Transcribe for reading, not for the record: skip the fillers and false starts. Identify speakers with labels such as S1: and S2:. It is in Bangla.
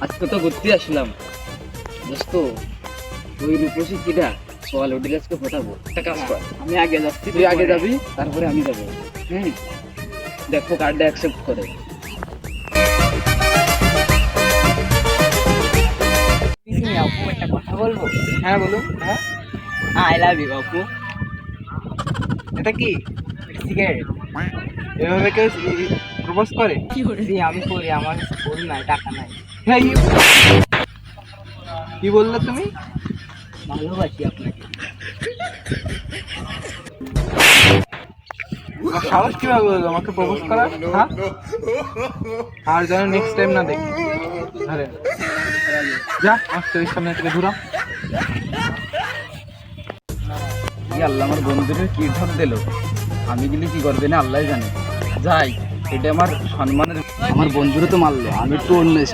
S1: আজকে তো ঘুরতে আসলাম। দোস্ত, ওই রূপসী কিরা সকাল উঠে আজকে ফোটাবো। একটা কাজ কর,
S2: আমি আগে যাচ্ছি,
S1: তুই আগে যাবি, তারপরে আমি যাবো। হ্যাঁ, দেখো কার্ডটা অ্যাকসেপ্ট করে।
S2: আপু একটা কথা বলবো?
S1: হ্যাঁ বলুন। হ্যাঁ,
S2: আই লাভ ইউ আপু।
S1: এটা কি?
S2: সিগারেট।
S1: এভাবে কেউ প্রপোজ করে?
S2: জি আমি করি, আমার ফোন নাই, টাকা নাই।
S1: হ্যাঁ, কি বললে তুমি?
S2: ভালোবাসি আপনাকে।
S1: তোমার সাহস কিভাবে হলো আমাকে প্রপোজ করার? হ্যাঁ, আর যেন নেক্সট টাইম না দেখি। আরে যা, আমার চোখের সামনে থেকে দূরা। আল্লাহ, আমার বন্ধুরে কি ঢপ দিল। আমি গেলে কি করবে না আল্লাহ জানে। যাই, এটা আমার সম্মানের। আমার বন্ধুরে তো মারলো, আমি একটু অন্য